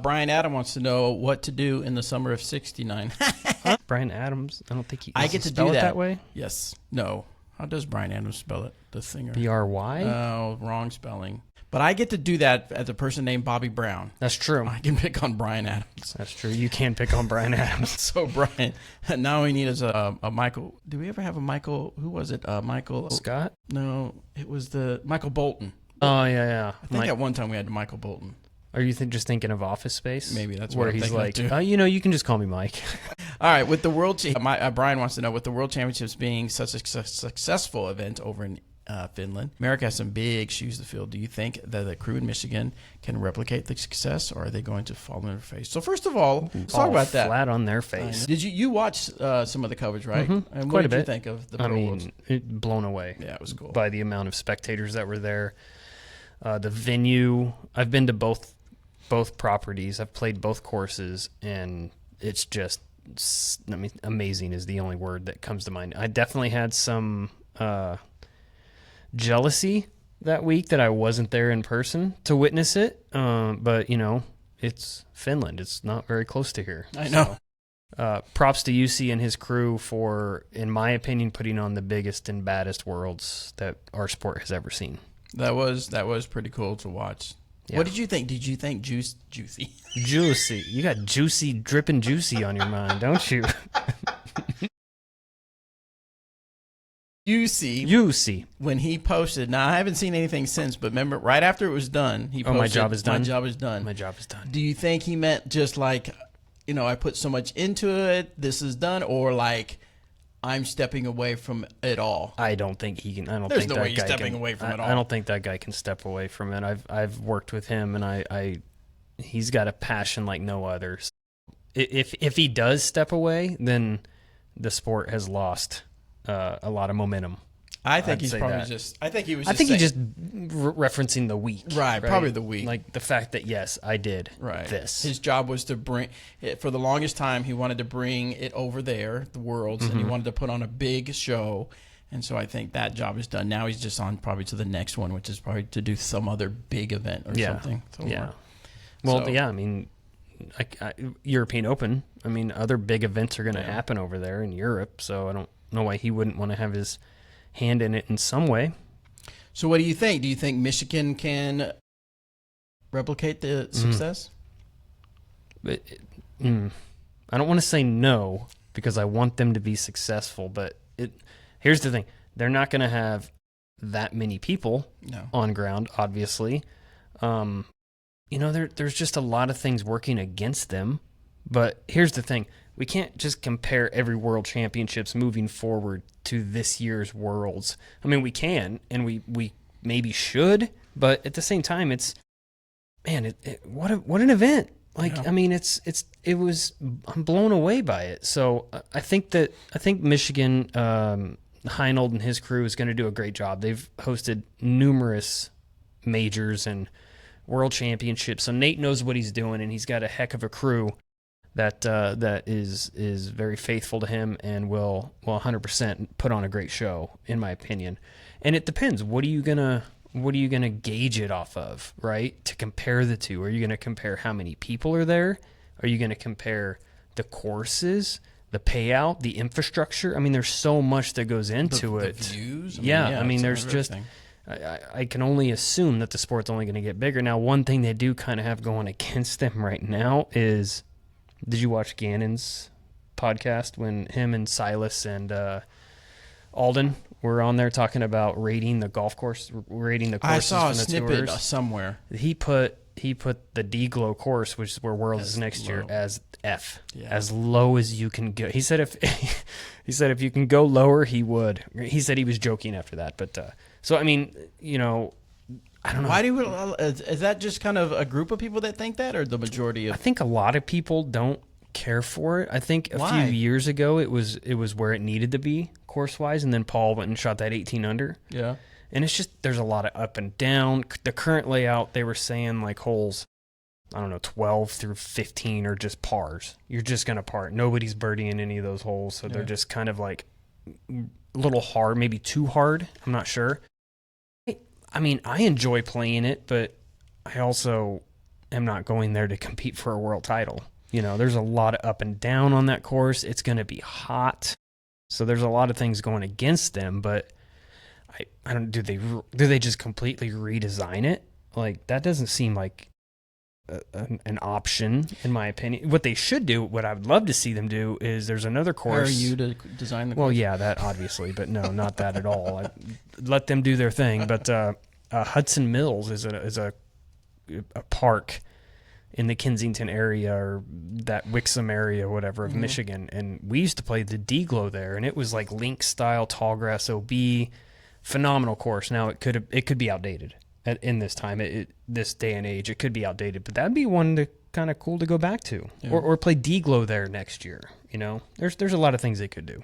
Brian Adam wants to know what to do in the summer of '69. Brian Adams. I don't think he. I get to spell do it that way. Yes. No. How does Brian Adams spell it? The singer. B-R-Y? Oh, wrong spelling. But I get to do that as a person named Bobby Brown. That's true. I can pick on Brian Adams. That's true. You can pick on Brian Adams. So Brian, now we need is a Michael. Do we ever have a Michael? Who was it? Michael Scott? No, it was the Michael Bolton. Oh yeah. I think at one time we had Michael Bolton. Are you just thinking of Office Space? Maybe that's where what I'm he's like, thinking you can just call me Mike. All right, with the Brian wants to know, with the World Championships being such a successful event over in Finland, America has some big shoes to fill. Do you think that the crew in Michigan can replicate the success, or are they going to fall on their face? So first of all, let's talk about that. Flat on their face. Did you watch some of the coverage, right? Mm-hmm. And Quite what did a bit. you think of the Pro Worlds? Blown away. Yeah, it was cool. By the amount of spectators that were there. The venue, I've been to both properties. I've played both courses, and it's just, amazing is the only word that comes to mind. I definitely had some jealousy that week that I wasn't there in person to witness it. But, it's Finland. It's not very close to here. I know. Props to UC and his crew for, in my opinion, putting on the biggest and baddest worlds that our sport has ever seen. That was pretty cool to watch. Yeah. What did you think? Did you think juicy? Juicy. You got juicy, dripping juicy on your mind, don't you? UC. When he posted, now I haven't seen anything since, but remember, right after it was done, he posted, my job is done. My job is done. My job is done. Do you think he meant just like, I put so much into it, this is done, or like, I'm stepping away from it all? I don't think he can. There's no way he's stepping away from it all. I don't think that guy can step away from it. I've worked with him, and he's got a passion like no other. If he does step away, then the sport has lost a lot of momentum. I think he's probably just. I think he was. I think he's just referencing the week, right? Probably the week, like the fact that yes, I did this. His job was to bring. For the longest time, he wanted to bring it over there, the Worlds, and he wanted to put on a big show. And so I think that job is done. Now he's just on probably to the next one, which is probably to do some other big event or something. Yeah. Well, I mean, European Open. I mean, other big events are going to happen over there in Europe. So I don't know why he wouldn't want to have his hand in it in some way. So what do you think? Do you think Michigan can replicate the success? I don't want to say no because I want them to be successful, but here's the thing. They're not going to have that many people on ground, obviously. There's just a lot of things working against them, but here's the thing. We can't just compare every World Championships moving forward to this year's Worlds. I mean, we can, and we maybe should, but at the same time, what an event! Like, I mean, I'm blown away by it. So I think Michigan, Heinold and his crew is going to do a great job. They've hosted numerous majors and World Championships, so Nate knows what he's doing, and he's got a heck of a crew that is very faithful to him and will 100% put on a great show, in my opinion. And it depends. What are you gonna gauge it off of, right? To compare the two, are you gonna compare how many people are there? Are you gonna compare the courses, the payout, the infrastructure? I mean, there's so much that goes into it. The views. I mean, there's just. I can only assume that the sport's only going to get bigger. Now, one thing they do kind of have going against them right now is. Did you watch Gannon's podcast when him and Silas and Alden were on there talking about rating the golf course, rating the courses? I saw from a the snippet tours? somewhere. He put the D-Glow course, which is where Worlds is next year, as F, as low as you can go. He said if you can go lower, he would. He said he was joking after that, but so I mean, I don't know. Why is that just kind of a group of people that think that, or the majority of? I think a lot of people don't care for it. I think a few years ago it was where it needed to be course wise, and then Paul went and shot that 18 under. Yeah, and it's just there's a lot of up and down. The current layout, they were saying like holes, I don't know, 12 through 15 are just pars. You're just gonna par. Nobody's birdieing any of those holes, so they're just kind of like a little hard, maybe too hard. I'm not sure. I mean, I enjoy playing it, but I also am not going there to compete for a world title. You know, there's a lot of up and down on that course. It's going to be hot. So there's a lot of things going against them, but I don't, do they just completely redesign it? Like, that doesn't seem like an option, in my opinion. What they should do, what I would love to see them do, is there's another course. Hire you to design the course? Well, yeah, that obviously, but no, not that at all. Let them do their thing. But Hudson Mills is a park in the Kensington area, or that Wixom area, whatever, of Michigan. And we used to play the D-Glow there, and it was like link style, tall grass OB, phenomenal course. Now it could be outdated in this time, this day and age. It could be outdated, but that'd be one to kind of cool to go back to, or play D-Glow there next year. You know, there's a lot of things they could do.